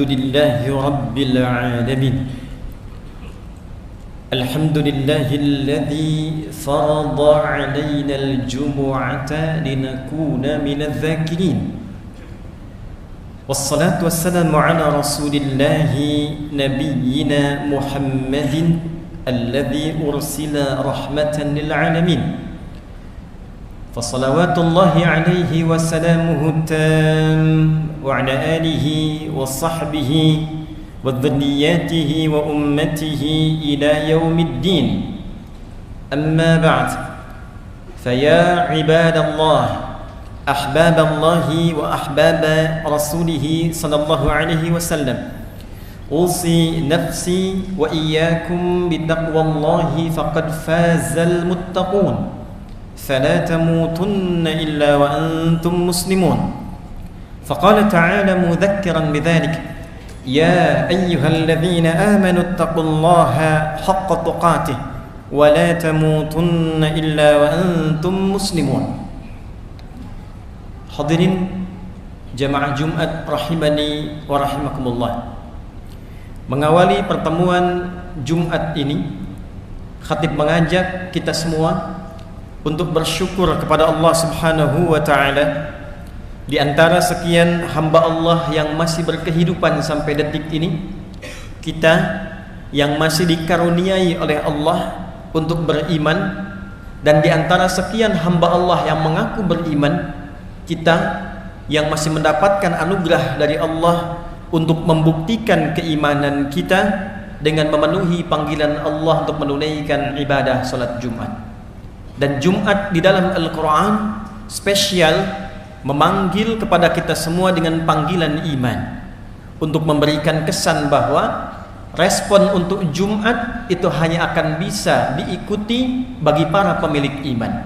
Alhamdulillahi Rabbil Alamin. Alhamdulillahilladzi farada alaina al-jumu'ata linakuna minadh dhakirin. Wassalatu wassalamu ala rasulillahi nabiyyina Muhammadin alladzi ursila rahmatan lil alamin. Fasalawatullahi alaihi wa salamuhu tam wa ala alihi wa sahbihi wa dhurriyyatihi wa ummatihi ila yaumiddin. Amma ba'd. Faya ibadallah, ahbaballahi wa ahbaba rasulih sallallahu alaihi wasallam, usi nafsi wa iyyakum bittaqwallahi faqad fazal muttaqun. فلا تموتن إلا وأنتم مسلمون. فقال تعالى مذكرا بذلك: يا أيها الذين آمنوا اتقوا الله حق تقاته ولا تموتن إلا وأنتم مسلمون. Hadirin jamaah Jumat rahimani wa rahimakumullah. Mengawali pertemuan Jumat ini, khatib mengajak kita semua untuk bersyukur kepada Allah Subhanahu wa ta'ala. Di antara sekian hamba Allah yang masih berkehidupan sampai detik ini, kita yang masih dikaruniai oleh Allah untuk beriman, dan di antara sekian hamba Allah yang mengaku beriman, kita yang masih mendapatkan anugerah dari Allah untuk membuktikan keimanan kita dengan memenuhi panggilan Allah untuk menunaikan ibadah salat Jumat. Dan Jumat di dalam Al-Quran spesial memanggil kepada kita semua dengan panggilan iman, untuk memberikan kesan bahwa respon untuk Jumat itu hanya akan bisa diikuti bagi para pemilik iman.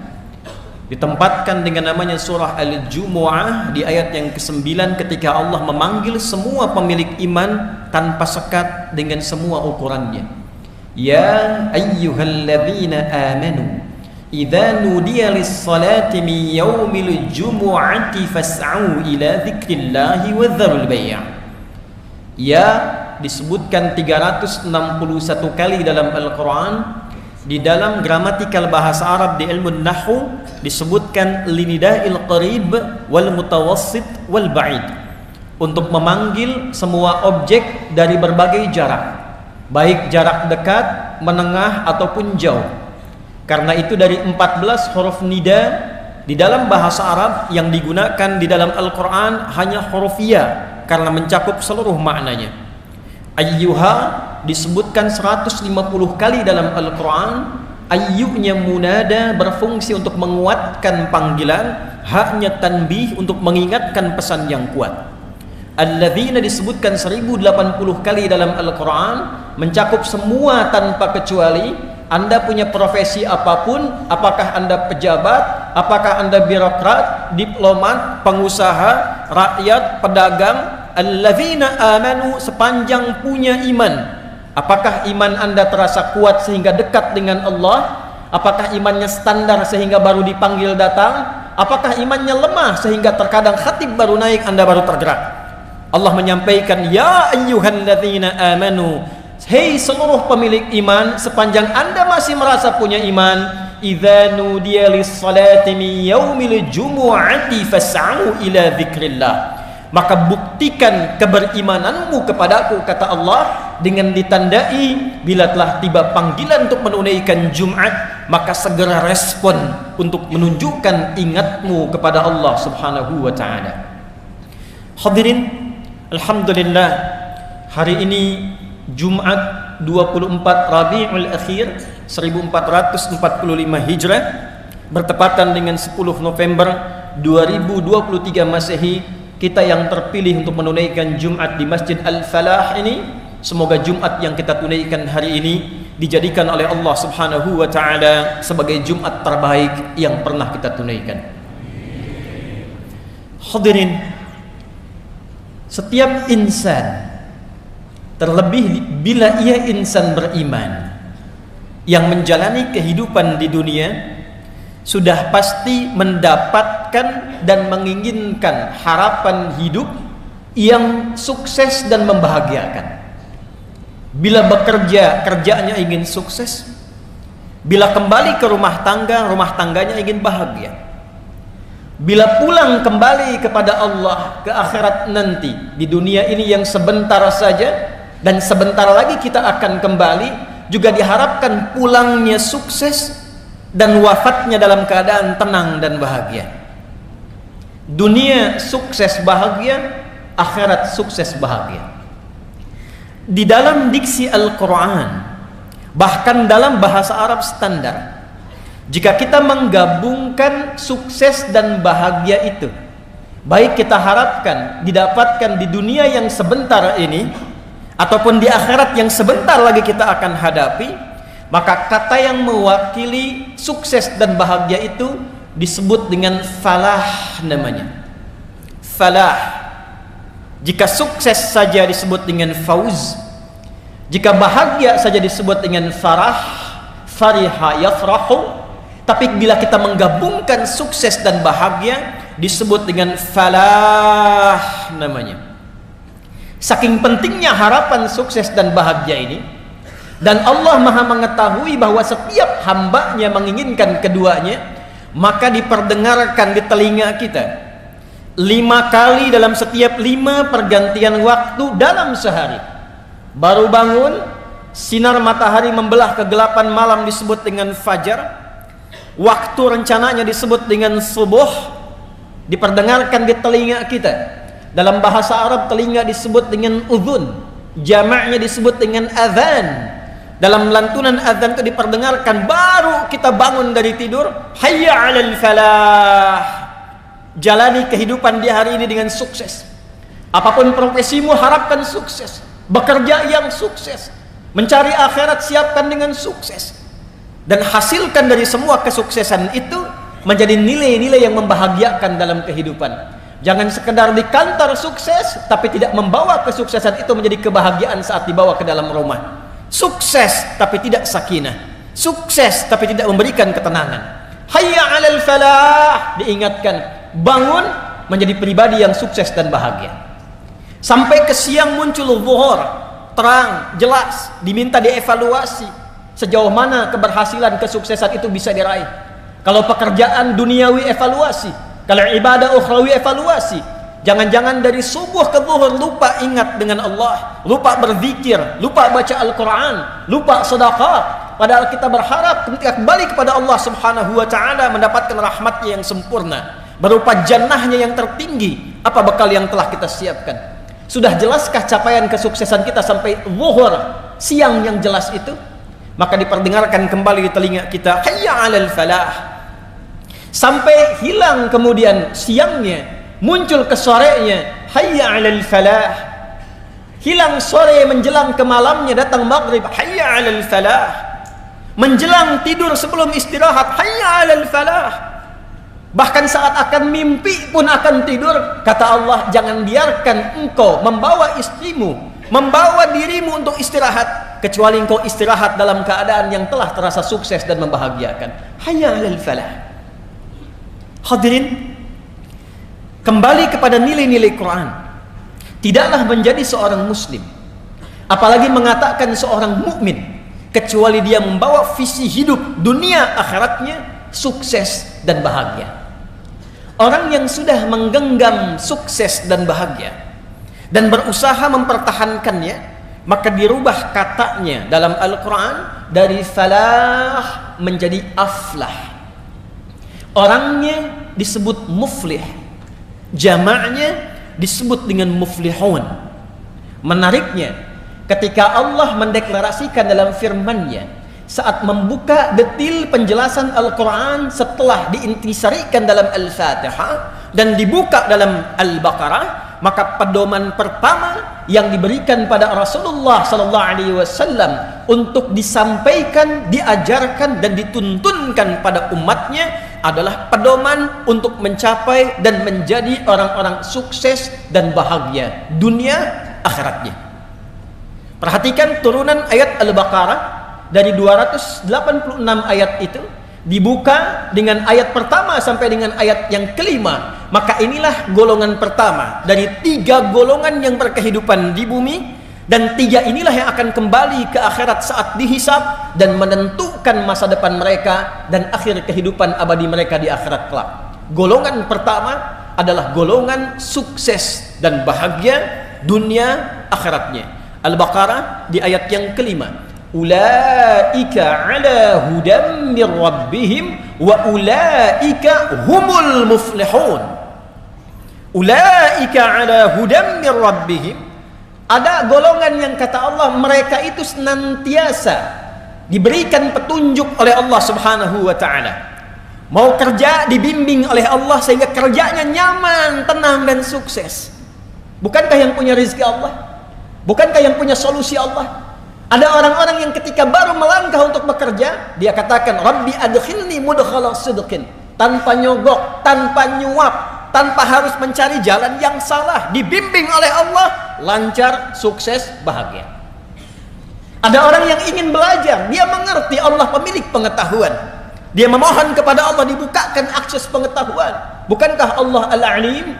Ditempatkan dengan namanya surah Al-Jumu'ah di ayat yang ke-9 ketika Allah memanggil semua pemilik iman tanpa sekat dengan semua ukurannya. Ya ayyuhalladzina amanu idza nudiya lis-salati min yaumil jumu'ati fas'au ila dzikrillahi wa dzarul bai'. Ya disebutkan 361 kali dalam Al-Quran. Di dalam gramatikal bahasa Arab di ilmu nahwu disebutkan linida'il qarib wal mutawassit wal ba'id, untuk memanggil semua objek dari berbagai jarak, baik jarak dekat, menengah ataupun jauh. Karena itu dari 14 huruf nida di dalam bahasa Arab yang digunakan di dalam Al-Quran hanya huruf ya, karena mencakup seluruh maknanya. Ayyuha disebutkan 150 kali dalam Al-Quran. Ayyunya munada berfungsi untuk menguatkan panggilan, haknya tanbih untuk mengingatkan pesan yang kuat. Alladzina disebutkan 1080 kali dalam Al-Quran, mencakup semua tanpa kecuali. Anda punya profesi apapun, apakah Anda pejabat, apakah Anda birokrat, diplomat, pengusaha, rakyat, pedagang, alladzina amanu, sepanjang punya iman. Apakah iman Anda terasa kuat sehingga dekat dengan Allah? Apakah imannya standar sehingga baru dipanggil datang? Apakah imannya lemah sehingga terkadang khatib baru naik Anda baru tergerak? Allah menyampaikan, ya ayyuhalladzina amanu, hei seluruh pemilik iman, sepanjang Anda masih merasa punya iman, idza nudiya lis-salati min yaumil jumu'ati fas'au ila dzikrillah, maka buktikan keberimananmu kepadaku, kata Allah, dengan ditandai bila telah tiba panggilan untuk menunaikan Jumat, maka segera respon untuk menunjukkan ingatmu kepada Allah Subhanahu wa ta'ala. Hadirin, alhamdulillah, hari ini Jumat 24 Rabiul Akhir 1445 Hijrah, bertepatan dengan 10 November 2023 Masehi. Kita yang terpilih untuk menunaikan Jumat di Masjid Al-Falah ini, semoga Jumat yang kita tunaikan hari ini dijadikan oleh Allah Subhanahu wa ta'ala sebagai Jumat terbaik yang pernah kita tunaikan. Hadirin, setiap insan, terlebih bila ia insan beriman yang menjalani kehidupan di dunia, sudah pasti mendapatkan dan menginginkan harapan hidup yang sukses dan membahagiakan. Bila bekerja, kerjanya ingin sukses. Bila kembali ke rumah tangganya ingin bahagia. Bila pulang kembali kepada Allah ke akhirat nanti, di dunia ini yang sebentar saja dan sebentar lagi kita akan kembali, juga diharapkan pulangnya sukses dan wafatnya dalam keadaan tenang dan bahagia. Dunia sukses bahagia, akhirat sukses bahagia. Di dalam diksi Al-Quran, bahkan dalam bahasa Arab standar, jika kita menggabungkan sukses dan bahagia itu, baik kita harapkan didapatkan di dunia yang sebentar ini ataupun di akhirat yang sebentar lagi kita akan hadapi, maka kata yang mewakili sukses dan bahagia itu disebut dengan falah namanya. Falah. Jika sukses saja disebut dengan fauz, jika bahagia saja disebut dengan farah, fariha yafrahu. Tapi bila kita menggabungkan sukses dan bahagia disebut dengan falah namanya. Saking pentingnya harapan sukses dan bahagia ini, dan Allah Maha mengetahui bahwa setiap hambanya menginginkan keduanya, maka diperdengarkan di telinga kita 5 kali dalam setiap 5 pergantian waktu dalam sehari. Baru bangun, sinar matahari membelah kegelapan malam disebut dengan fajar. Waktu rencananya disebut dengan subuh, diperdengarkan di telinga kita. Dalam bahasa Arab telinga disebut dengan udhun, jamaknya disebut dengan azan. Dalam lantunan azan itu diperdengarkan, baru kita bangun dari tidur, hayya 'alal falah. Jalani kehidupan di hari ini dengan sukses. Apapun profesimu, harapkan sukses. Bekerja yang sukses. Mencari akhirat, siapkan dengan sukses. Dan hasilkan dari semua kesuksesan itu menjadi nilai-nilai yang membahagiakan dalam kehidupan. Jangan sekedar di kantor sukses, tapi tidak membawa kesuksesan itu menjadi kebahagiaan saat dibawa ke dalam rumah. Sukses, tapi tidak sakinah. Sukses, tapi tidak memberikan ketenangan. Hayya 'alal falah, diingatkan. Bangun menjadi pribadi yang sukses dan bahagia. Sampai ke siang muncul zuhur, terang, jelas, diminta dievaluasi sejauh mana keberhasilan kesuksesan itu bisa diraih. Kalau pekerjaan duniawi evaluasi, kalau ibadah ukhrawi evaluasi. Jangan-jangan dari subuh ke zuhur lupa ingat dengan Allah, lupa berzikir, lupa baca Al-Quran, lupa sedekah. Padahal kita berharap ketika kembali kepada Allah Subhanahu wa ta'ala mendapatkan rahmatnya yang sempurna berupa jannahnya yang tertinggi. Apa bekal yang telah kita siapkan? Sudah jelaskah capaian kesuksesan kita sampai zuhur, siang yang jelas itu? Maka diperdengarkan kembali di telinga kita, hayya 'alal falah. Sampai hilang kemudian siangnya, muncul ke sorenya, hayya 'alal falah. Hilang sore menjelang ke malamnya, datang maghrib, hayya 'alal falah. Menjelang tidur sebelum istirahat, hayya 'alal falah. Bahkan saat akan mimpi pun akan tidur, kata Allah, jangan biarkan engkau membawa istrimu, membawa dirimu untuk istirahat, kecuali engkau istirahat dalam keadaan yang telah terasa sukses dan membahagiakan. Hayya 'alal falah. Hadirin, kembali kepada nilai-nilai Quran. Tidaklah menjadi seorang muslim, apalagi mengatakan seorang mukmin, kecuali dia membawa visi hidup dunia akhiratnya sukses dan bahagia. Orang yang sudah menggenggam sukses dan bahagia dan berusaha mempertahankannya, maka dirubah katanya dalam Al-Quran dari falah menjadi aflah. Orangnya disebut muflih, jamaknya disebut dengan muflihun. Menariknya, ketika Allah mendeklarasikan dalam firman-Nya saat membuka detil penjelasan Al-Quran setelah diintisarikan dalam Al-Fatihah dan dibuka dalam Al-Baqarah, maka pedoman pertama yang diberikan pada Rasulullah SAW untuk disampaikan, diajarkan dan dituntunkan pada umatnya adalah pedoman untuk mencapai dan menjadi orang-orang sukses dan bahagia dunia akhiratnya. Perhatikan turunan ayat Al-Baqarah. Dari 286 ayat itu dibuka dengan ayat pertama sampai dengan ayat yang kelima Maka inilah golongan pertama dari 3 golongan yang berkehidupan di bumi, dan 3 inilah yang akan kembali ke akhirat saat dihisab dan menentukan masa depan mereka dan akhir kehidupan abadi mereka di akhirat kelak. Golongan pertama adalah golongan sukses dan bahagia dunia akhiratnya. Al-Baqarah di ayat yang kelima. Ulaika ala hudam mir rabbihim wa ulaika humul muflihun. Ulaika ala hudam mir rabbihim. Ada golongan yang kata Allah mereka itu senantiasa diberikan petunjuk oleh Allah Subhanahu wa taala. Mau kerja dibimbing oleh Allah sehingga kerjanya nyaman, tenang dan sukses. Bukankah yang punya rezeki Allah? Bukankah yang punya solusi Allah? Ada orang-orang yang ketika baru melangkah untuk bekerja, dia katakan, Rabbi adkhilni mudkhala sidqin. Tanpa nyogok, tanpa nyuap, tanpa harus mencari jalan yang salah. Dibimbing oleh Allah, lancar, sukses, bahagia. Ada orang yang ingin belajar, dia mengerti Allah pemilik pengetahuan. Dia memohon kepada Allah dibukakan akses pengetahuan. Bukankah Allah Al-Alim?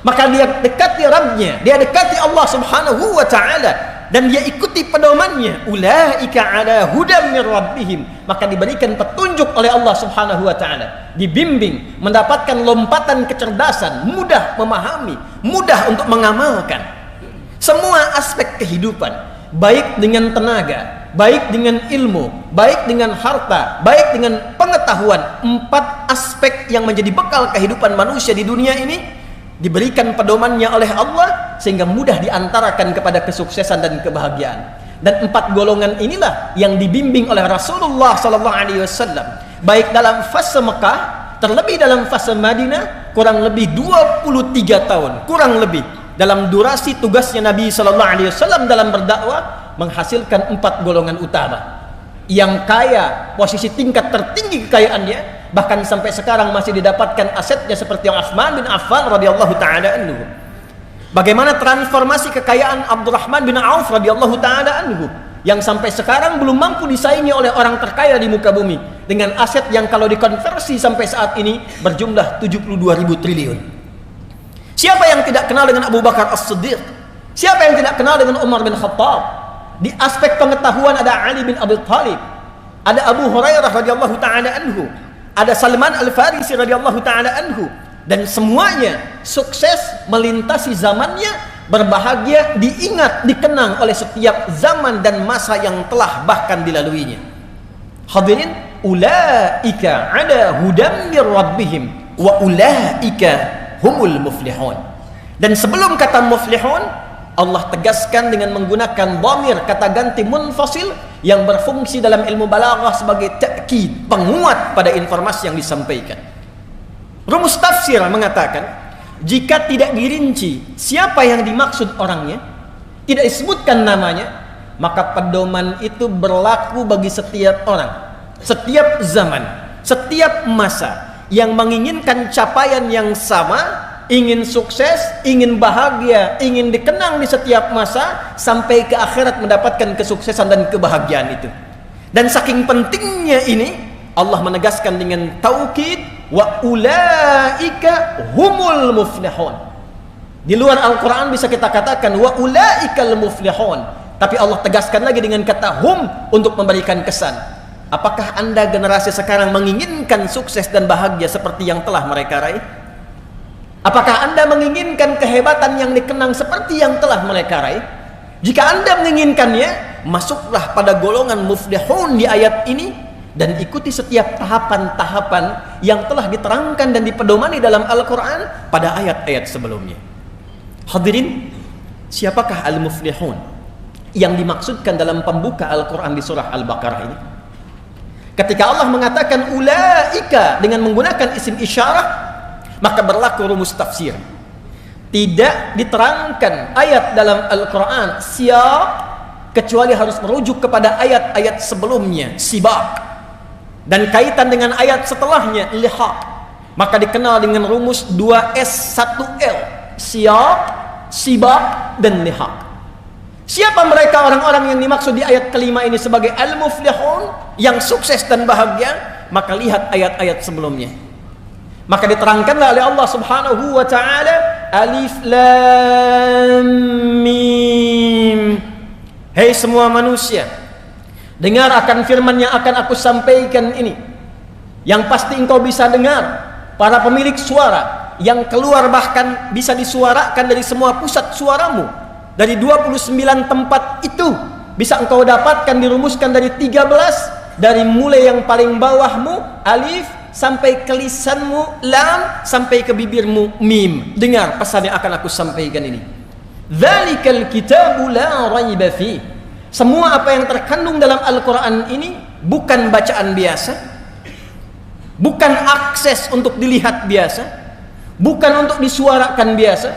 Maka dia dekati Rabbnya, dia dekati Allah Subhanahu wa ta'ala, dan dia ikuti pedomannya. Ulaika ala hudam mir rabbihim. Maka diberikan petunjuk oleh Allah Subhanahu wa ta'ala, dibimbing, mendapatkan lompatan kecerdasan, mudah memahami, mudah untuk mengamalkan semua aspek kehidupan, baik dengan tenaga, baik dengan ilmu, baik dengan harta, baik dengan pengetahuan. 4 aspek yang menjadi bekal kehidupan manusia di dunia ini diberikan pedomannya oleh Allah sehingga mudah diantarakan kepada kesuksesan dan kebahagiaan. Dan 4 golongan inilah yang dibimbing oleh Rasulullah SAW, baik dalam fase Mekah, terlebih dalam fase Madinah, kurang lebih 23 tahun, kurang lebih dalam durasi tugasnya Nabi SAW dalam berdakwah, menghasilkan 4 golongan utama yang kaya, posisi tingkat tertinggi kekayaannya, bahkan sampai sekarang masih didapatkan asetnya seperti yang Utsman bin Affan radhiyallahu taala anhu. Bagaimana transformasi kekayaan Abdurrahman bin Auf radhiyallahu taala anhu yang sampai sekarang belum mampu disaingi oleh orang terkaya di muka bumi dengan aset yang kalau dikonversi sampai saat ini berjumlah 72.000 triliun. Siapa yang tidak kenal dengan Abu Bakar As-Siddiq? Siapa yang tidak kenal dengan Umar bin Khattab? Di aspek pengetahuan ada Ali bin Abi Thalib, ada Abu Hurairah radhiyallahu taala anhu, ada Salman Al-Farisi radhiyallahu taala anhu, dan semuanya sukses melintasi zamannya, berbahagia, diingat, dikenang oleh setiap zaman dan masa yang telah bahkan dilaluinya. Hadirin, ulaika ala hudam mir rabbihim wa ulaika humul muflihun. Dan sebelum kata muflihun, Allah tegaskan dengan menggunakan dhamir, kata ganti munfasil yang berfungsi dalam ilmu balaghah sebagai ta'kid, penguat pada informasi yang disampaikan. Rumus tafsir mengatakan, jika tidak dirinci siapa yang dimaksud orangnya, tidak disebutkan namanya, maka pedoman itu berlaku bagi setiap orang, setiap zaman, setiap masa yang menginginkan capaian yang sama, ingin sukses, ingin bahagia, ingin dikenang di setiap masa sampai ke akhirat mendapatkan kesuksesan dan kebahagiaan itu. Dan saking pentingnya ini, Allah menegaskan dengan taukid, wa ulaika humul muflihun. Di luar Al-Quran bisa kita katakan wa ulaikal muflihun, tapi Allah tegaskan lagi dengan kata hum untuk memberikan kesan. Apakah Anda generasi sekarang menginginkan sukses dan bahagia seperti yang telah mereka raih? Apakah Anda menginginkan kehebatan yang dikenang seperti yang telah mereka raih? Jika Anda menginginkannya, masuklah pada golongan muflihun di ayat ini dan ikuti setiap tahapan-tahapan yang telah diterangkan dan dipedomani dalam Al-Quran pada ayat-ayat sebelumnya. Hadirin, siapakah al-muflihun yang dimaksudkan dalam pembuka Al-Quran di surah Al-Baqarah ini? Ketika Allah mengatakan ulaika dengan menggunakan isim isyarah, maka berlaku rumus tafsir. Tidak diterangkan ayat dalam Al-Quran siyaq kecuali harus merujuk kepada ayat-ayat sebelumnya, sibaq, dan kaitan dengan ayat setelahnya, lihaq. Maka dikenal dengan rumus 2S 1L, siyaq, sibaq, dan lihaq. Siapa mereka orang-orang yang dimaksud di ayat kelima ini sebagai al-muflihun, yang sukses dan bahagia? Maka lihat ayat-ayat sebelumnya. Maka diterangkanlah oleh Allah Subhanahu wa taala, Alif Lam Mim. Hei semua manusia, dengar akan firman yang akan aku sampaikan ini. Yang pasti engkau bisa dengar, para pemilik suara yang keluar bahkan bisa disuarakan dari semua pusat suaramu. Dari 29 tempat itu bisa engkau dapatkan, dirumuskan dari 13, dari mulai yang paling bawahmu alif sampai ke lisanmu lam, sampai ke bibirmu mim. Dengar pesan yang akan aku sampaikan ini. Dzalikal kitabu la raiba fi. Semua apa yang terkandung dalam Al-Qur'an ini bukan bacaan biasa, bukan akses untuk dilihat biasa, bukan untuk disuarakan biasa,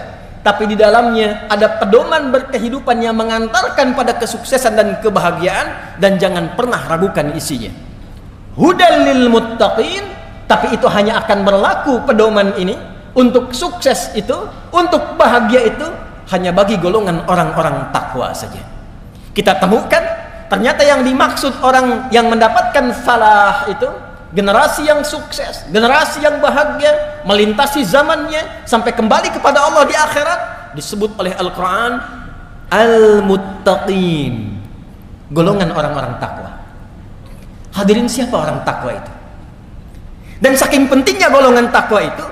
tapi di dalamnya ada pedoman berkehidupan yang mengantarkan pada kesuksesan dan kebahagiaan, dan jangan pernah ragukan isinya. Hudal lil muttaqin, tapi itu hanya akan berlaku pedoman ini untuk sukses itu, untuk bahagia itu hanya bagi golongan orang-orang takwa saja. Kita temukan ternyata yang dimaksud orang yang mendapatkan falah itu generasi yang sukses, generasi yang bahagia, melintasi zamannya sampai kembali kepada Allah di akhirat, disebut oleh Al-Quran Al-Muttaqin, golongan orang-orang takwa. Hadirin, siapa orang takwa itu? Dan saking pentingnya golongan takwa itu,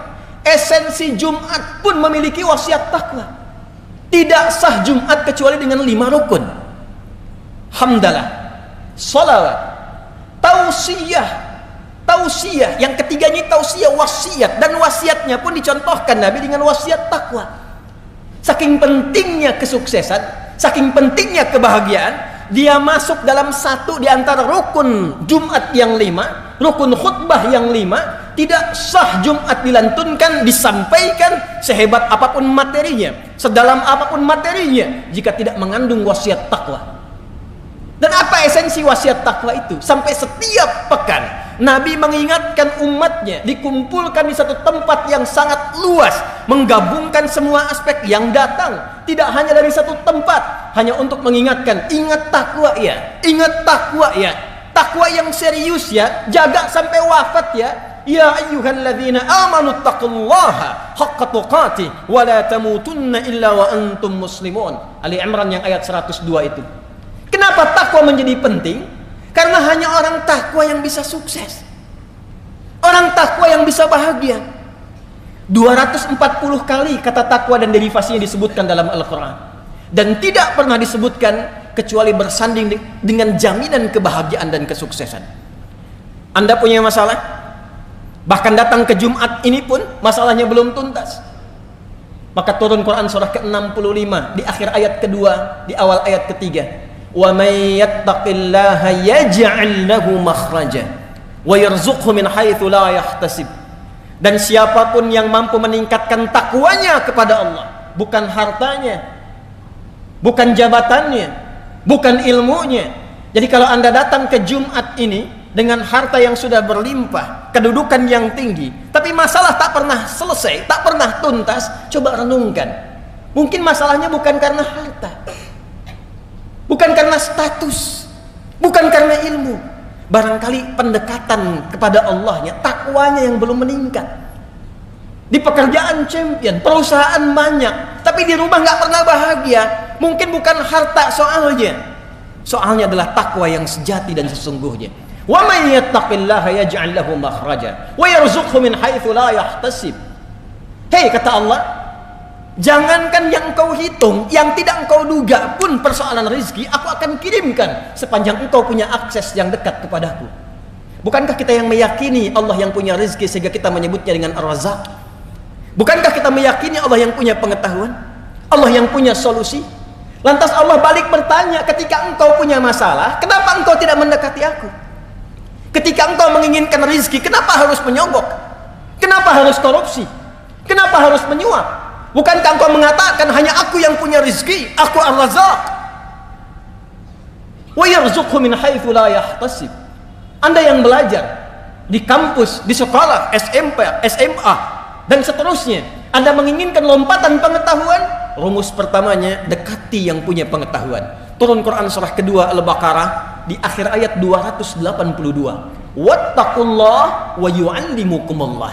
esensi Jumat pun memiliki wasiat takwa. Tidak sah Jumat kecuali dengan 5 rukun: hamdalah, salawat, tausiyah. Tausiyah, yang ketiganya tausiyah wasiat, dan wasiatnya pun dicontohkan Nabi dengan wasiat takwa. Saking pentingnya kesuksesan, saking pentingnya kebahagiaan, dia masuk dalam satu di antara rukun Jumat yang 5, rukun khutbah yang 5. Tidak sah Jumat dilantunkan, disampaikan sehebat apapun materinya, sedalam apapun materinya, jika tidak mengandung wasiat takwa. Dan apa esensi wasiat takwa itu? Sampai setiap pekan Nabi mengingatkan umatnya, dikumpulkan di satu tempat yang sangat luas, menggabungkan semua aspek yang datang, tidak hanya dari satu tempat, hanya untuk mengingatkan, ingat takwa ya, ingat takwa ya, takwa yang serius ya, jaga sampai wafat ya. Ya ayyuhalladzina amanu taqullaha haqqa tuqatih wa la tamutunna illa wa antum muslimun. Ali Imran yang ayat 102 itu. Kenapa takwa menjadi penting? Karena hanya orang takwa yang bisa sukses, orang takwa yang bisa bahagia. 240 kali kata takwa dan derivasinya disebutkan dalam Al-Quran, dan tidak pernah disebutkan kecuali bersanding dengan jaminan kebahagiaan dan kesuksesan. Anda punya masalah, bahkan datang ke Jumat ini pun masalahnya belum tuntas, maka turun Quran surah ke-65 di akhir ayat kedua, di awal ayat ketiga. Wa may yattaqillaha yaj'al lahu makhraja wa yarzuqhu min haitsu la yahtasib. Dan siapapun yang mampu meningkatkan takwanya kepada Allah, bukan hartanya, bukan jabatannya, bukan ilmunya. Jadi kalau Anda datang ke Jumat ini dengan harta yang sudah berlimpah, kedudukan yang tinggi, tapi masalah tak pernah selesai, tak pernah tuntas, coba renungkan. Mungkin masalahnya bukan karena harta, bukan karena status, bukan karena ilmu. Barangkali pendekatan kepada Allahnya, takwanya yang belum meningkat. Di pekerjaan champion, perusahaan banyak, tapi di rumah nggak pernah bahagia. Mungkin bukan harta soalnya, soalnya adalah takwa yang sejati dan sesungguhnya. Wa may yattaqillaha yaj'al lahu makhraja wa yarzuqhu min haitsu la yahtasib. Hei, kata Allah, jangankan yang engkau hitung, yang tidak engkau duga pun persoalan rezeki aku akan kirimkan sepanjang engkau punya akses yang dekat kepadaku. Bukankah kita yang meyakini Allah yang punya rezeki sehingga kita menyebutnya dengan Ar-Razzaq? Bukankah kita meyakini Allah yang punya pengetahuan, Allah yang punya solusi? Lantas Allah balik bertanya, ketika engkau punya masalah, kenapa engkau tidak mendekati aku? Ketika engkau menginginkan rezeki, kenapa harus menyogok? Kenapa harus korupsi? Kenapa harus menyuap? Bukankah engkau mengatakan hanya aku yang punya rezeki, aku Ar-Razzaq? Wa yarzuqhu min haitsu la yahtasib. Anda yang belajar di kampus, di sekolah, SMP, SMA dan seterusnya, Anda menginginkan lompatan pengetahuan, rumus pertamanya dekati yang punya pengetahuan. Turun Quran surah kedua Al-Baqarah di akhir ayat 282. Wattaqullah wa yu'allimukumullah.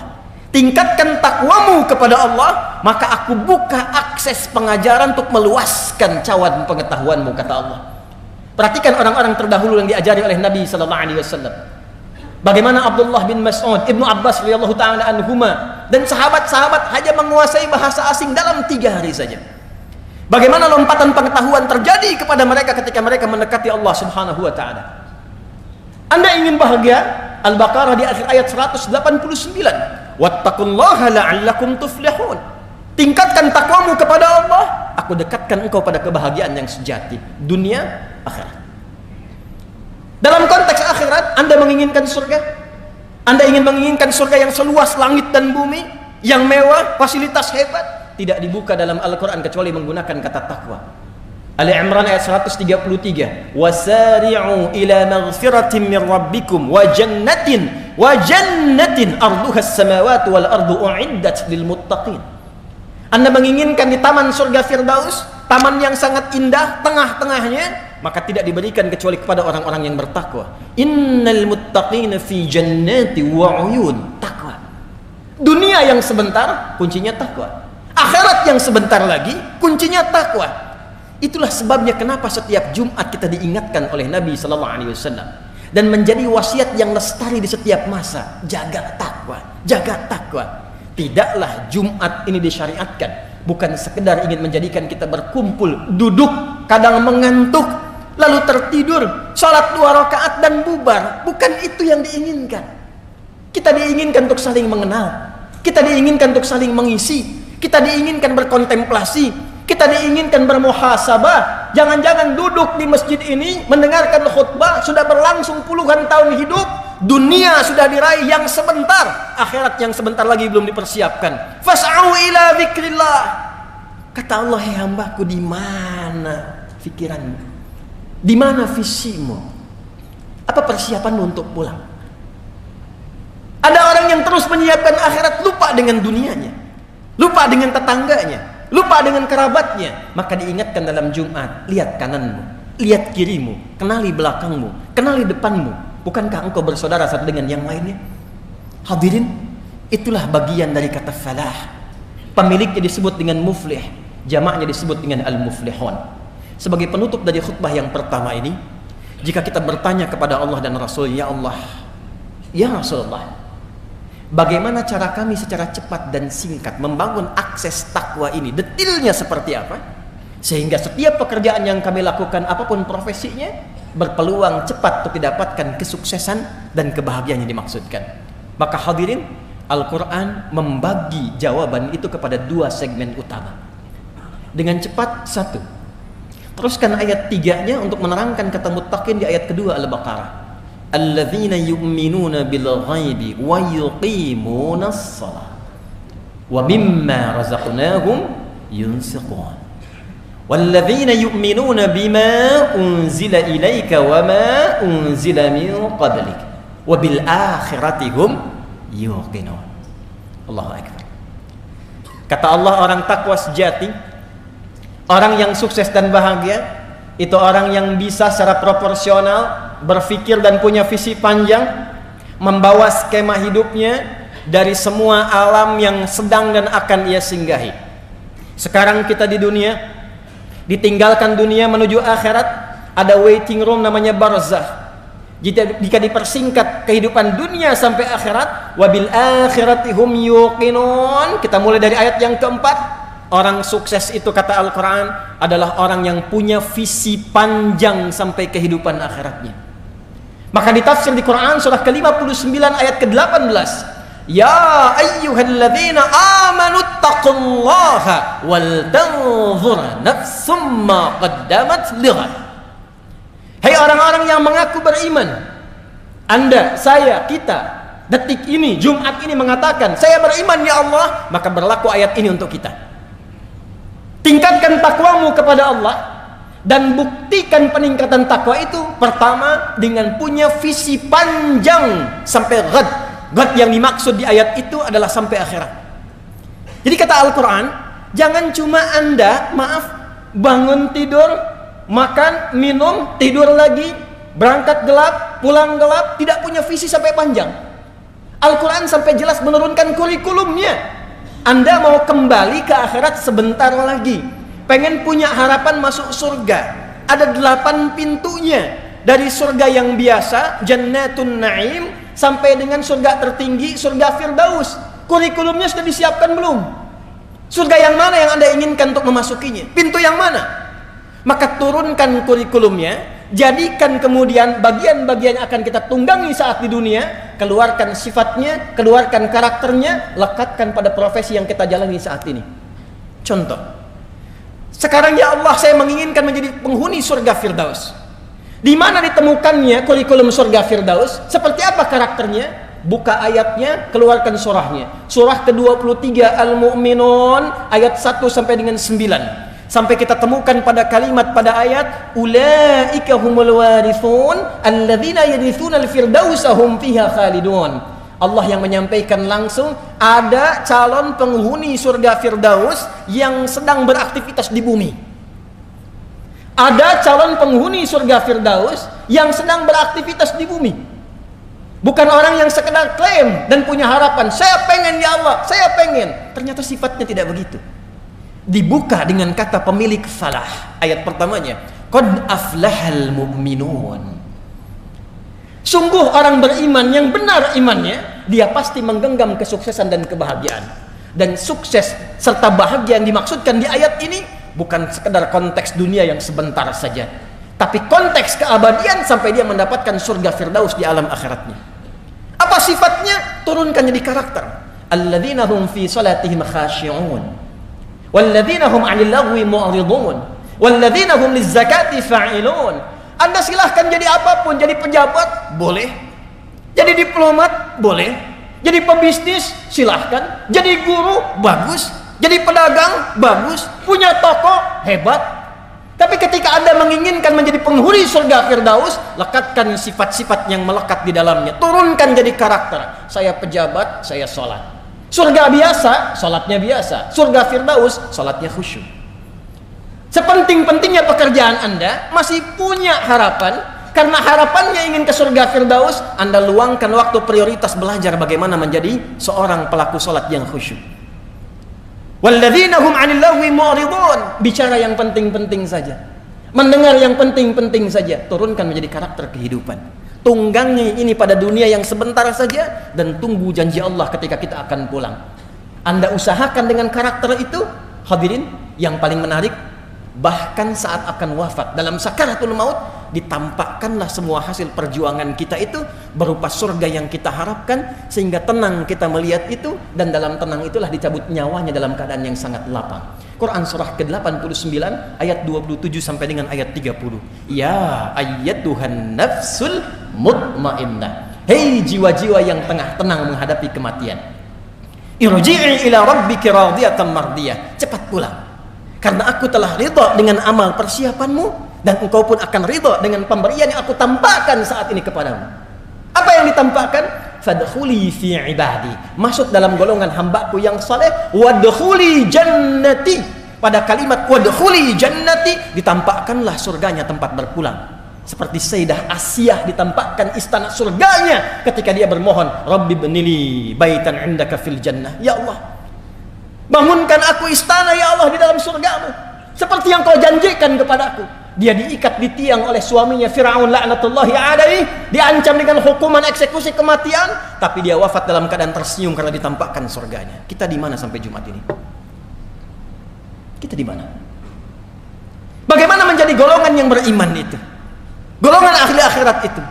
tingkatkan takwamu kepada Allah, maka aku buka akses pengajaran untuk meluaskan cawan pengetahuanmu, kata Allah. Perhatikan orang-orang terdahulu yang diajari oleh Nabi sallallahu alaihi wasallam. Bagaimana Abdullah bin Mas'ud, Ibnu Abbas radhiyallahu taala anhuma, dan sahabat-sahabat hanya menguasai bahasa asing dalam 3 hari saja. Bagaimana lompatan pengetahuan terjadi kepada mereka ketika mereka mendekati Allah Subhanahu wa taala. Anda ingin bahagia? Al-Baqarah di akhir ayat 189. Wattaqullaha la'allakum tuflihun. Tingkatkan takwamu kepada Allah, aku dekatkan engkau pada kebahagiaan yang sejati, dunia, akhirat. Dalam konteks akhirat, Anda menginginkan surga? Anda ingin menginginkan surga yang seluas langit dan bumi, yang mewah, fasilitas hebat? Tidak dibuka dalam Al-Quran kecuali menggunakan kata takwa. Ali Imran ayat 133. Wasari'u ila maghfiratin min rabbikum wa jannatin arduha as-samawati wal ardu u'iddat lil muttaqin. Anda menginginkan di taman surga Firdaus, taman yang sangat indah, tengah-tengahnya, maka tidak diberikan kecuali kepada orang-orang yang bertakwa. Innal muttaqina fi jannati wa uyun. Takwa. Dunia yang sebentar, kuncinya takwa. Akhirat yang sebentar lagi, kuncinya takwa. Itulah sebabnya kenapa setiap Jumat kita diingatkan oleh Nabi sallallahu alaihi wasallam dan menjadi wasiat yang lestari di setiap masa. Jaga takwa, jaga takwa. Tidaklah Jumat ini disyariatkan bukan sekedar ingin menjadikan kita berkumpul, duduk, kadang mengantuk, lalu tertidur, salat 2 rakaat dan bubar. Bukan itu yang diinginkan. Kita diinginkan untuk saling mengenal, kita diinginkan untuk saling mengisi, kita diinginkan berkontemplasi, kita diinginkan bermuhasabah. Jangan-jangan duduk di masjid ini mendengarkan khutbah sudah berlangsung puluhan tahun hidup, dunia sudah diraih yang sebentar, akhirat yang sebentar lagi belum dipersiapkan. Fas'au ila dzikrillah. Kata Allah, "Hai hambaku, di mana pikiranmu? Di mana visimu? Apa persiapanmu untuk pulang?" Ada orang yang terus menyiapkan akhirat, lupa dengan dunianya, lupa dengan tetangganya, lupa dengan kerabatnya. Maka diingatkan dalam Jumat, lihat kananmu, lihat kirimu, kenali belakangmu, kenali depanmu. Bukankah engkau bersaudara satu dengan yang lainnya? Hadirin, itulah bagian dari kata falah. Pemiliknya disebut dengan muflih, jamaknya disebut dengan al-muflihun. Sebagai penutup dari khutbah yang pertama ini, jika kita bertanya kepada Allah dan Rasul, ya Allah, ya Rasulullah, bagaimana cara kami secara cepat dan singkat membangun akses takwa ini? Detailnya seperti apa? Sehingga setiap pekerjaan yang kami lakukan, apapun profesinya, berpeluang cepat untuk didapatkan kesuksesan dan kebahagiaan yang dimaksudkan. Maka hadirin, Al-Quran membagi jawaban itu kepada 2 segmen utama. Dengan cepat, 1. Teruskan ayat 3-nya untuk menerangkan kata muttaqin di ayat kedua Al-Baqarah. Alladzina yu'minuna bil ghaibi wa yuqimunas shalah wa mimma razaqnahum yunfiqun. Walladzina yu'minuna bima unzila ilaika wa ma unzila min qablik wa bil akhirati hum yuqinun. Allahu akbar. Kata Allah, orang takwa sejati, orang yang sukses dan bahagia, itu orang yang bisa secara proporsional berpikir dan punya visi panjang, membawa skema hidupnya dari semua alam yang sedang dan akan ia singgahi. Sekarang kita di dunia, ditinggalkan dunia menuju akhirat, ada waiting room namanya barzakh. Jika dipersingkat kehidupan dunia sampai akhirat, wabil akhirati hum yuqinun. Kita mulai dari ayat yang keempat. Orang sukses itu, kata Al-Quran, adalah orang yang punya visi panjang sampai kehidupan akhiratnya. Maka ditafsir di Quran surah ke-59 ayat ke-18, ya ayyuhalladzina amanu taqullaha wal tanzur nafsum ma qaddamat lighad. Hai orang-orang yang mengaku beriman, Anda, saya, kita, detik ini, Jumat ini mengatakan saya beriman ya Allah, maka berlaku ayat ini untuk kita. Tingkatkan takwamu kepada Allah dan buktikan peningkatan takwa itu pertama dengan punya visi panjang sampai ghad. Ghad yang dimaksud di ayat itu adalah sampai akhirat. Jadi kata Al-Quran, jangan cuma Anda, bangun tidur, makan, minum, tidur lagi, berangkat gelap, pulang gelap, tidak punya visi sampai panjang. Al-Quran sampai jelas menurunkan kurikulumnya. Anda mau kembali ke akhirat sebentar lagi, pengen punya harapan masuk surga, ada 8 pintunya. Dari surga yang biasa, Jannatun Na'im, sampai dengan surga tertinggi, surga Firdaus. Kurikulumnya sudah disiapkan belum? Surga yang mana yang Anda inginkan untuk memasukinya? Pintu yang mana? Maka turunkan kurikulumnya, jadikan kemudian bagian-bagian yang akan kita tunggangi saat di dunia, keluarkan sifatnya, keluarkan karakternya, lekatkan pada profesi yang kita jalani saat ini. Contoh, sekarang ya Allah, saya menginginkan menjadi penghuni surga Firdaus. Di mana ditemukannya kurikulum surga Firdaus? Seperti apa karakternya? Buka ayatnya, keluarkan surahnya. Surah ke-23 Al-Mu'minun ayat 1 sampai dengan 9. Sampai kita temukan pada kalimat pada ayat, ulaika humul warithun alladzina yarithuna al-firdausa hum fiha khalidun. Allah yang menyampaikan langsung, ada calon penghuni surga Firdaus yang sedang beraktivitas di bumi. Ada calon penghuni surga Firdaus yang sedang beraktivitas di bumi. Bukan orang yang sekedar klaim dan punya harapan, saya pengen ya Allah, saya pengen. Ternyata sifatnya tidak begitu. Dibuka dengan kata pemilik falah. Ayat pertamanya, qad aflahal mu'minun. Sungguh orang beriman yang benar imannya, dia pasti menggenggam kesuksesan dan kebahagiaan. Dan sukses serta bahagia yang dimaksudkan di ayat ini bukan sekedar konteks dunia yang sebentar saja, tapi konteks keabadian sampai dia mendapatkan surga Firdaus di alam akhiratnya. Apa sifatnya? Turunkan jadi karakter. Alladzina hum fi salatihim khashi'un walladzina hum 'anil lagwi mu'ridun walladzina hum lizzakati fa'ilun. Anda silahkan jadi apapun, jadi pejabat boleh, jadi diplomat boleh, jadi pebisnis silahkan, jadi guru bagus, jadi pedagang bagus, punya toko hebat. Tapi ketika Anda menginginkan menjadi penghuni surga Firdaus, lekatkan sifat-sifat yang melekat di dalamnya, turunkan jadi karakter. Saya pejabat, saya sholat. Surga biasa, sholatnya biasa. Surga Firdaus, sholatnya khusyuk. Sepenting-pentingnya pekerjaan Anda, masih punya harapan. Karena harapannya ingin ke surga Firdaus, Anda luangkan waktu prioritas belajar bagaimana menjadi seorang pelaku sholat yang khusyuk. Walladzina hum 'anil lagwi mu'ridun. Bicara yang penting-penting saja, mendengar yang penting-penting saja. Turunkan menjadi karakter kehidupan. Tunggangi ini pada dunia yang sebentar saja, dan tunggu janji Allah ketika kita akan pulang. Anda usahakan dengan karakter itu, hadirin, yang paling menarik, bahkan saat akan wafat, dalam sakaratul maut, ditampakkanlah semua hasil perjuangan kita itu berupa surga yang kita harapkan, sehingga tenang kita melihat itu, dan dalam tenang itulah dicabut nyawanya dalam keadaan yang sangat lapang. Quran surah ke-89 ayat 27 sampai dengan ayat 30. Ya ayyatuhan nafsul mutmainnah, hei jiwa-jiwa yang tengah tenang menghadapi kematian, irji'i ila rabbiki radiyatan mardiyah, cepat pulang, karena aku telah ridha dengan amal persiapanmu, dan engkau pun akan ridha dengan pemberian yang aku tampakkan saat ini kepadamu. Apa yang ditampakkan? Fadkhuli fi ibadi, masuk dalam golongan hambaku yang saleh. Wadkhuli jannati, pada kalimat wadkhuli jannati ditampakkanlah surganya tempat berpulang. Seperti Sayyidah Asiyah ditampakkan istana surganya ketika dia bermohon, Rabbi bnili baitan indaka fil jannah, ya Allah, bangunkan aku istana ya Allah di dalam surgamu, seperti yang kau janjikan kepadaku. Dia diikat di tiang oleh suaminya Fir'aun laknatullahi alaihi, diancam dengan hukuman eksekusi kematian, tapi dia wafat dalam keadaan tersenyum karena ditampakkan surganya. Kita di mana sampai Jumat ini? Kita di mana? Bagaimana menjadi golongan yang beriman itu? Golongan ahli akhirat itu?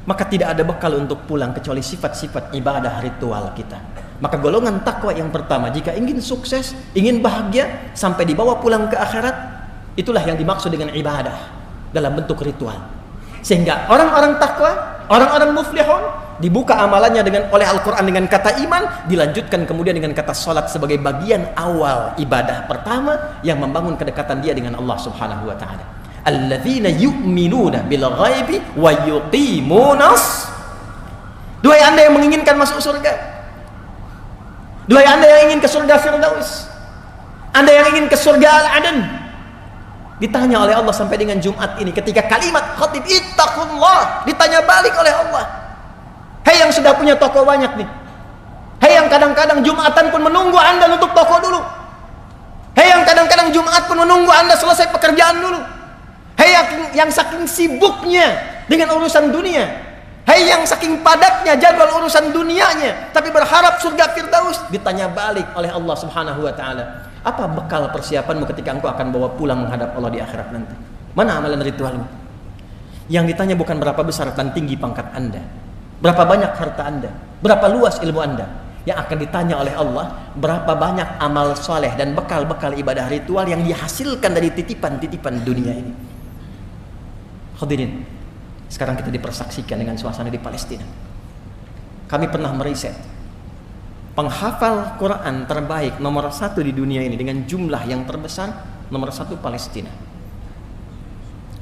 Maka tidak ada bekal untuk pulang kecuali sifat-sifat ibadah ritual kita. Maka golongan takwa yang pertama, jika ingin sukses, ingin bahagia, sampai dibawa pulang ke akhirat, itulah yang dimaksud dengan ibadah dalam bentuk ritual. Sehingga orang-orang takwa, orang-orang muflihun, dibuka amalannya oleh Al-Quran dengan kata iman, dilanjutkan kemudian dengan kata salat sebagai bagian awal ibadah pertama yang membangun kedekatan dia dengan Allah Subhanahu wa taala. Alladzina yu'minuna bil ghaibi wa yuqimunas. Duhai Anda yang menginginkan masuk surga, duhai Anda yang ingin ke surga Firdaus, Anda yang ingin ke surga Al-Adan, ditanya oleh Allah sampai dengan Jumat ini ketika kalimat khatib ittaqullah ditanya balik oleh Allah, hei yang sudah punya toko banyak nih. Hei yang kadang-kadang Jumatan pun menunggu Anda nutup toko dulu. Hei yang kadang-kadang Jumat pun menunggu Anda selesai pekerjaan dulu. Hei yang saking sibuknya dengan urusan dunia. Hei yang saking padatnya jadwal urusan dunianya, tapi berharap surga Firdaus, ditanya balik oleh Allah Subhanahu wa taala. Apa bekal persiapanmu ketika engkau akan bawa pulang menghadap Allah di akhirat nanti? Mana amalan ritualmu? Yang ditanya bukan berapa besar dan tinggi pangkat Anda, berapa banyak harta Anda, berapa luas ilmu Anda. Yang akan ditanya oleh Allah, berapa banyak amal soleh dan bekal-bekal ibadah ritual yang dihasilkan dari titipan-titipan dunia ini. Hadirin, sekarang kita dipersaksikan dengan suasana di Palestina. Kami pernah meriset, penghafal Quran terbaik nomor 1 di dunia ini dengan jumlah yang terbesar, nomor 1 Palestina.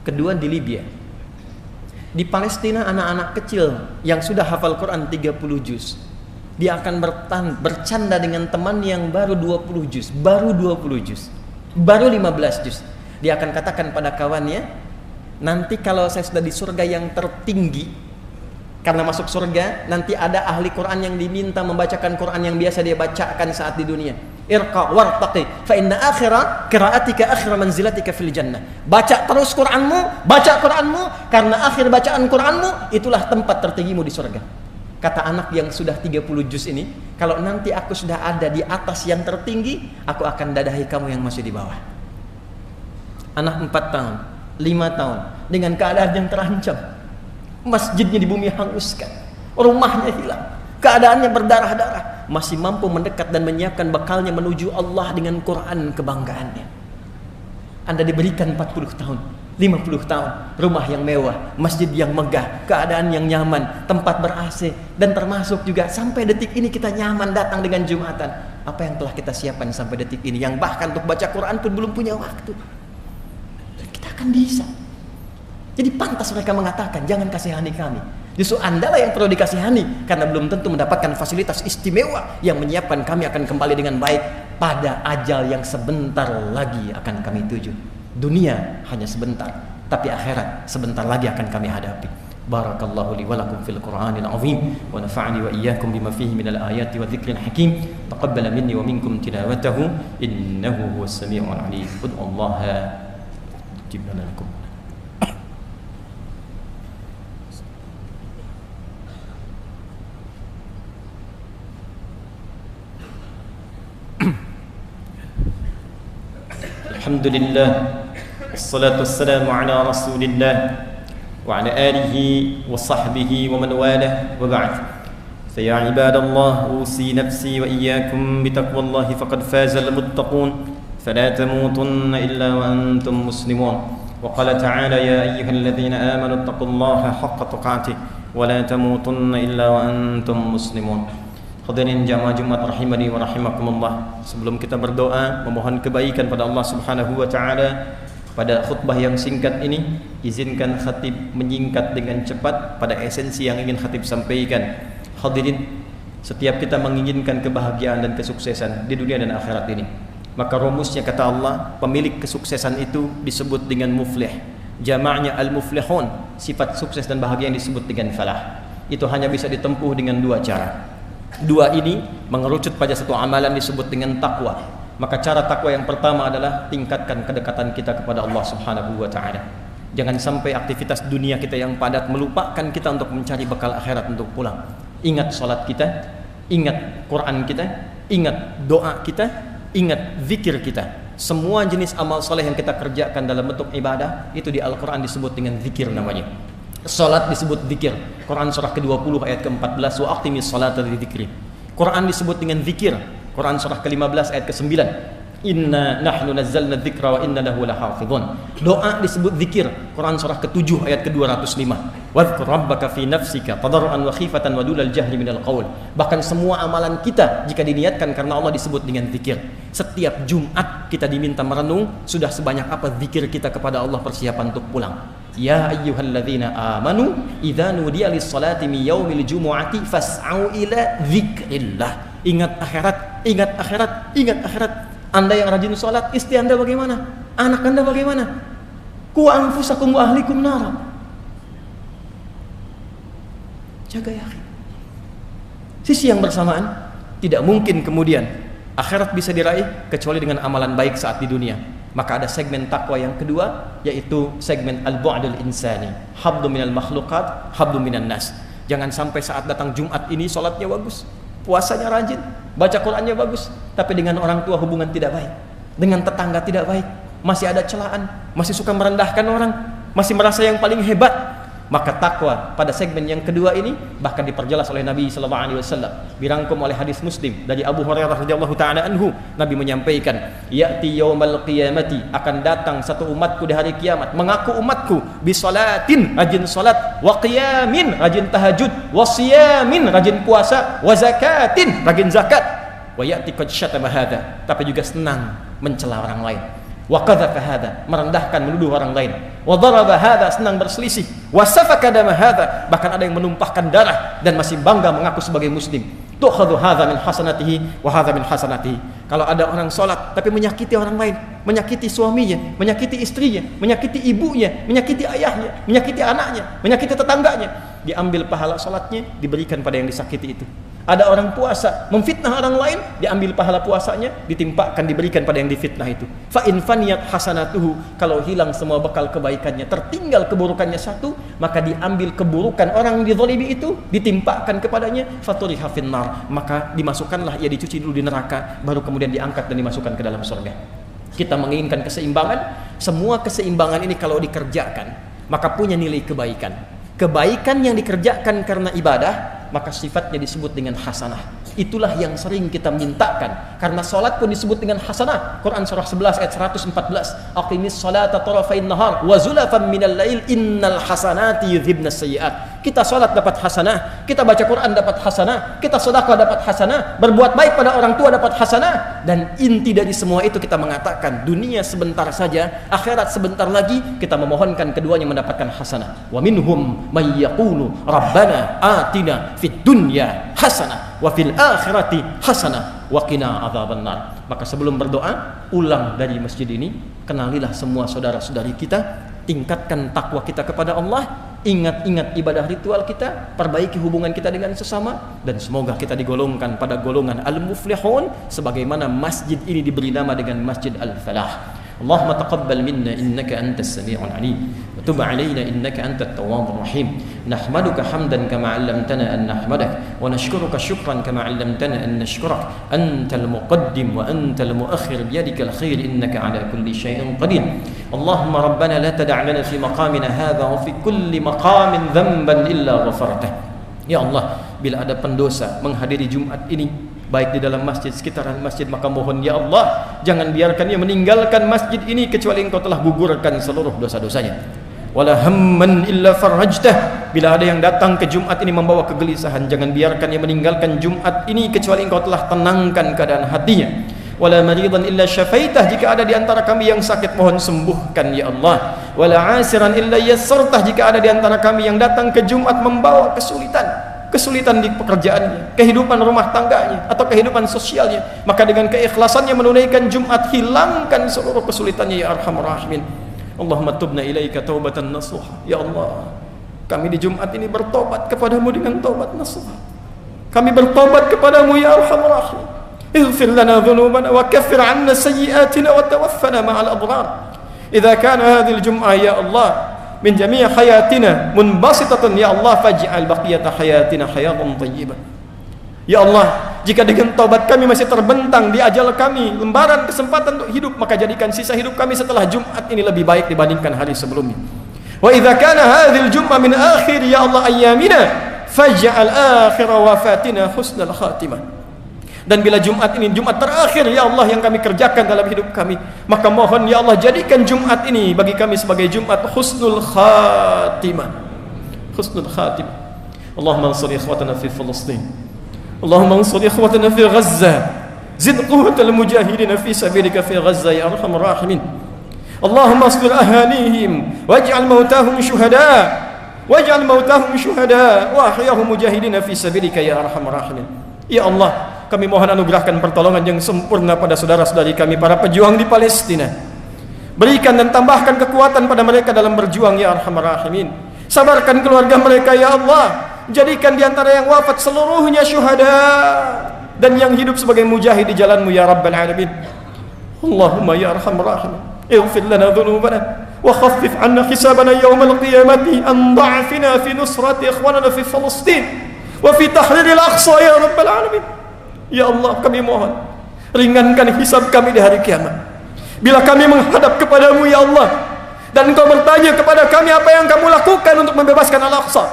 Kedua di Libya. Di Palestina anak-anak kecil yang sudah hafal Quran 30 juz, dia akan bercanda dengan teman yang baru 20 juz, baru 20 juz, baru 15 juz. Dia akan katakan pada kawannya, nanti kalau saya sudah di surga yang tertinggi, karena masuk surga nanti ada ahli Quran yang diminta membacakan Quran yang biasa dia bacakan saat di dunia. Irqa wartaqi fa inna akhira qiraatika akhira manzilatika fil jannah. Baca terus Quranmu, baca Quranmu, karena akhir bacaan Quranmu itulah tempat tertinggimu di surga. Kata anak yang sudah 30 juz ini, kalau nanti aku sudah ada di atas yang tertinggi, aku akan dadahi kamu yang masih di bawah. Anak 4 tahun, 5 tahun, dengan keadaan yang terancam. Masjidnya di bumi hanguskan, rumahnya hilang, keadaannya berdarah-darah, masih mampu mendekat dan menyiapkan bekalnya menuju Allah dengan Quran kebanggaannya. Anda diberikan 40 tahun, 50 tahun, rumah yang mewah, masjid yang megah, keadaan yang nyaman, tempat ber-AC, dan termasuk juga sampai detik ini kita nyaman datang dengan Jumatan. Apa yang telah kita siapkan sampai detik ini, yang bahkan untuk baca Quran pun belum punya waktu. Dan kita akan bisa. Jadi pantas mereka mengatakan, jangan kasihani kami. Justru Anda lah yang perlu dikasihani, karena belum tentu mendapatkan fasilitas istimewa yang menyiapkan kami akan kembali dengan baik pada ajal yang sebentar lagi akan kami tuju. Dunia hanya sebentar, tapi akhirat sebentar lagi akan kami hadapi. Barakallahu li wa lakum fil Qur'anil azim wa nafa'ani wa iyyakum bima fihi minal ayati wa dzikril hakim. Taqabbala minni wa minkum tilawatahu innahu huwas samiul alim. Ud'ullaha jibna lakum. Alhamdulillah, wassalatu wassalamu ala rasulillah wa ala alihi wa sahbihi wa man walah wa ba'd. Faya ibadallah, usi nafsi wa iyyakum bitaqwallahi faqad faza al-muttaqun fala tamutunna illa wa antum muslimun. Wa qala ta'ala ya ayyuhalladzina amanu taqullaha haqqa tuqatih wa la tamutunna illa wa antum muslimun. Hadirin jamaah Jumat rahimani wa rahimakumullah. Sebelum kita berdoa memohon kebaikan pada Allah Subhanahu wa taala, pada khutbah yang singkat ini izinkan khatib menyingkat dengan cepat pada esensi yang ingin khatib sampaikan. Hadirin, setiap kita menginginkan kebahagiaan dan kesuksesan di dunia dan akhirat ini, maka rumusnya kata Allah, pemilik kesuksesan itu disebut dengan muflih. Jamaknya al-muflihun, sifat sukses dan bahagia yang disebut dengan falah. Itu hanya bisa ditempuh dengan 2 cara. 2 ini mengerucut pada satu amalan disebut dengan takwa. Maka cara takwa yang pertama adalah tingkatkan kedekatan kita kepada Allah Subhanahu wa taala. Jangan sampai aktivitas dunia kita yang padat melupakan kita untuk mencari bekal akhirat untuk pulang. Ingat salat kita, ingat Quran kita, ingat doa kita, ingat zikir kita. Semua jenis amal soleh yang kita kerjakan dalam bentuk ibadah itu di Al-Quran disebut dengan zikir namanya. Salat disebut zikir. Quran surah ke-20 ayat ke-14, wa aqimis salata lidzikri. Quran disebut dengan zikir. Quran surah ke-15 ayat ke-9, inna nahnu nazzalna dzikra wa inna lahu lahafizun. Doa disebut zikir. Quran surah ke-7 ayat ke-205, wadhkur rabbaka fi nafsika tadarruan wa khifatan wa dunal jahri minal qaul. Bahkan semua amalan kita jika diniatkan karena Allah disebut dengan zikir. Setiap Jumat kita diminta merenung sudah sebanyak apa zikir kita kepada Allah persiapan untuk pulang. Ya ayyuhalladzina amanu idza nudiya lis-salati min yaumil jumu'ati fas'au ila dzikrillah. Ingat akhirat, ingat akhirat, ingat akhirat. Anda yang rajin salat, istri Anda bagaimana? Anak Anda bagaimana? Qu anfusakum wa ahlikum nar. Jaga ya akhi. Sisi yang bersamaan, tidak mungkin kemudian akhirat bisa diraih kecuali dengan amalan baik saat di dunia. Maka ada segmen takwa yang kedua, yaitu segmen al-bu'dul insani, habdu minal makhluqat, habdu minan nas. Jangan sampai saat datang Jumat ini sholatnya bagus, puasanya rajin, baca Qur'annya bagus, tapi dengan orang tua hubungan tidak baik, dengan tetangga tidak baik, masih ada celaan, masih suka merendahkan orang, masih merasa yang paling hebat. Maka takwa pada segmen yang kedua ini bahkan diperjelas oleh Nabi sallallahu alaihi wasallam, dirangkum oleh hadis Muslim dari Abu Hurairah radhiyallahu taala anhu. Nabi menyampaikan, ya'ti yaumal qiyamati, akan datang satu umatku di hari kiamat, mengaku umatku, bisalatin, rajin salat, wa qiyamin, rajin tahajud, wa siyamin, rajin puasa, wa zakatin, rajin zakat, wa ya'ti qad syatama hadza, tapi juga senang mencela orang lain, wa qadhafa hadza, merendahkan, menuduh orang lain, wa daraba hadza, senang berselisih, wa safaka dama hadza, bahkan ada yang menumpahkan darah dan masih bangga mengaku sebagai muslim. Tu'khadhu hadza min hasanatihi wa hadza min hasanatihi. Kalau ada orang salat tapi menyakiti orang lain, menyakiti suaminya, menyakiti istrinya, menyakiti ibunya, menyakiti ayahnya, menyakiti anaknya, menyakiti tetangganya, diambil pahala salatnya, diberikan pada yang disakiti itu. Ada orang puasa memfitnah orang lain, diambil pahala puasanya, ditimpakan, diberikan pada yang difitnah itu. Fa in faniyat hasanatuhu, kalau hilang semua bekal kebaikannya, tertinggal keburukannya satu, maka diambil keburukan orang yang dizalimi itu, ditimpakan kepadanya, faturiha finnar, maka dimasukkanlah ia, dicuci dulu di neraka, baru kemudian diangkat dan dimasukkan ke dalam surga. Kita menginginkan keseimbangan. Semua keseimbangan ini kalau dikerjakan, maka punya nilai kebaikan. Kebaikan yang dikerjakan karena ibadah, maka sifatnya disebut dengan hasanah. Itulah yang sering kita mintakan. Karena salat pun disebut dengan hasanah. Quran surah 11 ayat 114. Aqimis salata tarafain nahar wa zulafan minal lail innal hasanati yudhibnas sayyi'at. Kita salat dapat hasanah, kita baca Quran dapat hasanah, kita sedekah dapat hasanah, berbuat baik pada orang tua dapat hasanah. Dan inti dari semua itu kita mengatakan dunia sebentar saja, akhirat sebentar lagi, kita memohonkan keduanya mendapatkan hasanah. Wa minhum may yaqulu rabbana atina fid dunya hasanah wa fil akhirati hasanah wa qina adzabannar. Maka sebelum berdoa, ulang dari masjid ini, kenalilah semua saudara-saudari kita, tingkatkan takwa kita kepada Allah, ingat-ingat ibadah ritual kita, perbaiki hubungan kita dengan sesama, dan semoga kita digolongkan pada golongan al-muflihun, sebagaimana masjid ini diberi nama dengan Masjid Al-Falah. Allahumma taqabbal minna innaka antas sami'ul alim wa tub 'alaina innaka antat tawwabur rahim. Nahmaduka hamdan kama 'allamtana an nahmadak wa nashkuruka syukran kama 'allamtana an nashkurak. Antal muqaddim wa antal muakhir biyadikal khair innaka 'ala kulli syai'in qadir. Allahumma rabbana la tada' lana fi maqamina hadha wa fi kulli maqamin dhanban illa ghafartah. Ya Allah, bila ada pendosa menghadiri Jumat ini, baik di dalam masjid, sekitaran masjid, maka mohon ya Allah, jangan biarkan dia meninggalkan masjid ini kecuali Engkau telah gugurkan seluruh dosa-dosanya. Wala hamman illa farajtah, bila ada yang datang ke Jumat ini membawa kegelisahan, jangan biarkan dia meninggalkan Jumat ini kecuali Engkau telah tenangkan keadaan hatinya. Wala maridan illa syafaitah, jika ada di antara kami yang sakit, mohon sembuhkan ya Allah. Wala asiran illa yassartah, jika ada di antara kami yang datang ke Jumat membawa kesulitan di pekerjaannya, kehidupan rumah tangganya, atau kehidupan sosialnya, maka dengan keikhlasannya menunaikan Jumat, hilangkan seluruh kesulitannya ya Arhamar Rahimin. Allahumma tubna ilaika taubatan nasuha. Ya Allah, kami di Jumat ini bertobat kepadamu dengan taubat nasuha. Kami bertobat kepadamu ya Arhamar Rahimin. Ighfir lana dhunubana wa kaffir 'anna sayyi'atina wa tawaffana ma'al abrar. Idza kana hadhihi al-jum'ah ya Allah min jami' hayatina munbasitatan ya Allah, faj'al baqiyata hayatina hayatan thayyibah. Ya Allah, jika dengan taubat kami masih terbentang di ajal kami lembaran kesempatan untuk hidup, maka jadikan sisa hidup kami setelah Jumat ini lebih baik dibandingkan hari sebelumnya. Wa idza kana hadhil jum'ah min akhir ya Allah ayyamina, faj'al akhir wafatina husnal khatimah. Dan bila Jumat ini Jumat terakhir ya Allah yang kami kerjakan dalam hidup kami, maka mohon ya Allah, jadikan Jumat ini bagi kami sebagai Jumat husnul khatimah. Husnul khatimah. Allahumma ansur ikhwatana fi Palestin. Allahumma ansur ikhwatana fi Gaza. Zid quwwatal mujahidin fi sabilika fi Gaza ya arhamar rahimin. Allahumma asbir ahanihim waj'al mautahum syuhada. Waj'al mautahum syuhada wa ahyahum mujahidin fi sabilika ya arhamar rahimin. Ya Allah, kami mohon anugerahkan pertolongan yang sempurna pada saudara-saudari kami para pejuang di Palestina. Berikan dan tambahkan kekuatan pada mereka dalam berjuang ya Arhamar Rahimin. Sabarkan keluarga mereka ya Allah. jadikan di antara yang wafat seluruhnya syuhada dan yang hidup sebagai mujahid di jalan-Mu ya Rabbal Alamin. Allahumma ya Arhamar Rahimin, ighfir lana dhunubana wa khaffif 'anna hisabana yawmal qiyamati an da'fina fi nusrati ikhwanana fi Palestin wa fi tahrir al-Aqsa ya Rabbal Alamin. Ya Allah, kami mohon ringankan hisab kami di hari kiamat. Bila kami menghadap kepadamu ya Allah, dan Engkau bertanya kepada kami, apa yang kamu lakukan untuk membebaskan Al-Aqsa?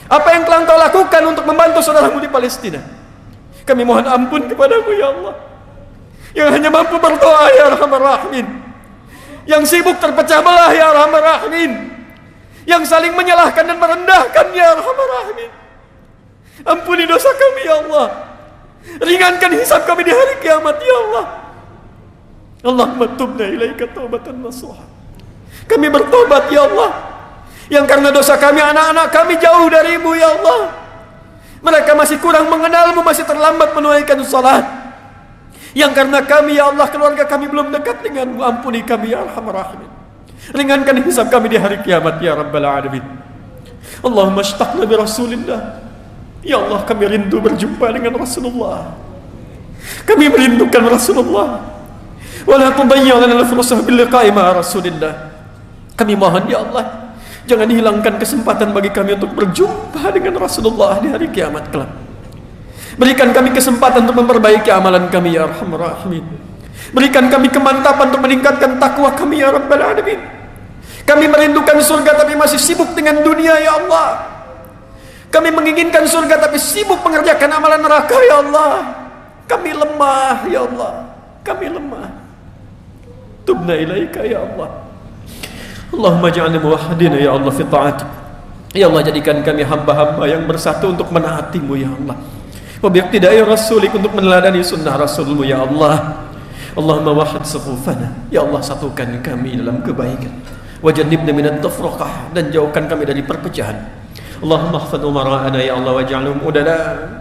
Apa yang telah Engkau lakukan untuk membantu saudaramu di Palestina? Kami mohon ampun kepadamu ya Allah, yang hanya mampu berdoa ya Arhamar Rahimin, yang sibuk terpecah belah ya Arhamar Rahimin, yang saling menyalahkan dan merendahkan ya Arhamar Rahimin. Ampuni dosa kami ya Allah, ringankan hisab kami di hari kiamat ya Allah. Allahumma tubna ilaika taubatan nasuha. Kami bertobat ya Allah, yang karena dosa kami anak-anak kami jauh darimu ya Allah. Mereka masih kurang mengenalmu, masih terlambat menunaikan salat. Yang karena kami ya Allah, keluarga kami belum dekat denganmu. Ampuni kami ya Arhamar Rahimin, ringankan hisab kami di hari kiamat ya Rabbal Alamin. Allahumma ashtaqna bi Rasulillah. Ya Allah, kami rindu berjumpa dengan Rasulullah. Kami merindukan Rasulullah. Wala tudayyi' lana al-fursah bil liqa'i ma Rasulillah. Kami mohon ya Allah, jangan hilangkan kesempatan bagi kami untuk berjumpa dengan Rasulullah di hari kiamat kelak. Berikan kami kesempatan untuk memperbaiki amalan kami ya Arhamar Rahimin. Berikan kami kemantapan untuk meningkatkan takwa kami ya Rabbal Alamin. Kami merindukan surga tapi masih sibuk dengan dunia ya Allah. Kami menginginkan surga tapi sibuk mengerjakan amalan neraka ya Allah. Kami lemah ya Allah, kami lemah. Tubna ilaika ya Allah. Allahumma ja'alna muwahhidina ya Allah fi ta'atik. Ya Allah, jadikan kami hamba-hamba yang bersatu untuk menaati-Mu ya Allah. Wa biiqtida'i rasulik, untuk meneladani sunnah Rasul-Mu ya Allah. Allahumma wahhid sufufana. Ya Allah, satukan kami dalam kebaikan. Wa jannibna minat tafraqah, dan jauhkan kami dari perpecahan. Allahumma ihfaz umara'ana ya Allah, waj'alhum udala.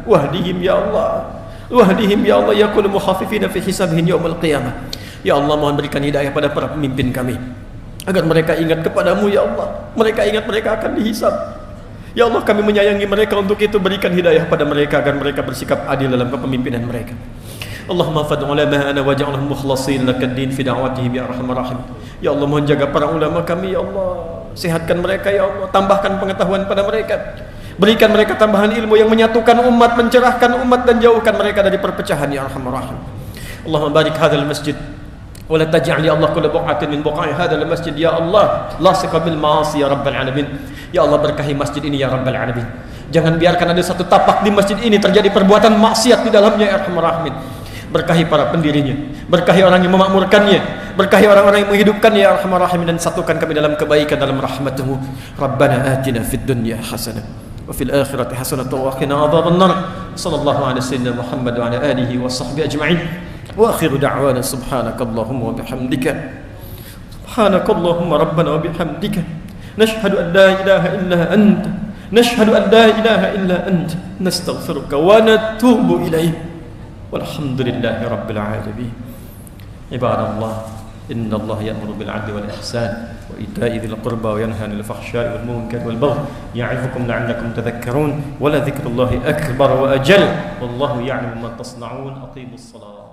Wahdihim ya Allah. Wahdihim ya Allah, yakunu mukhafifina fi hisabihim yaumil qiyamah. Ya Allah, mohon berikan hidayah pada para pemimpin kami, agar mereka ingat kepadamu ya Allah. Mereka ingat mereka akan dihisab. Ya Allah, kami menyayangi mereka, untuk itu berikan hidayah pada mereka agar mereka bersikap adil dalam kepemimpinan mereka. Allahumma fad ulama'ana waj'alhum mukhlasin lakad-din fi da'watihim ya Arhamar Rahim. Ya Allah, mohon jaga para ulama kami ya Allah. Sehatkan mereka ya Allah, tambahkan pengetahuan pada mereka. Berikan mereka tambahan ilmu yang menyatukan umat, mencerahkan umat, dan jauhkan mereka dari perpecahan ya Arhamar Rahim. Allahumma barik hadzal masjid ولا تجعل يا الله كل بقعة من بقاع هذا المسجد يا الله لاصق بالمعاصي يا رب العالمين. Ya Allah, berkahi masjid ini ya Rabbal Alamin. Jangan biarkan ada satu tapak di masjid ini terjadi perbuatan maksiat di dalamnya ya Arhamar Rahimin. Berkahi para pendirinya, berkahi orang yang memakmurkannya, berkahi orang-orang yang menghidupkannya ya Arhamar Rahimin, dan satukan kami dalam kebaikan, dalam rahmat-Mu. Rabbana atina fid dunya hasanah wa fil akhirati hasanah wa qina adzabannar. Sallallahu alaihi wasallam Muhammad wa ala alihi wa sahbihi ajma'in. Wa akhiru da'wana subhanakallahumma wa bihamdika, subhanakallahumma rabbana wa bihamdika, nashhadu an la ilaha illa anta, nashhadu an la ilaha illa anta, nastaghfiruka wa natubu ilayk. Walhamdulillahi rabbil alamin. Ibadallah, inna Allah ya'muru bil 'adli wal ihsan wa ita'i dzil qurba wa yanha 'anil fahsya'i wal munkari wal baghi ya'izukum la'allakum tadhakkarun. Wa la dzikrullahi akbar wa ajal. Wallahu ya'lamu ma tasna'un. Aqimus shalah.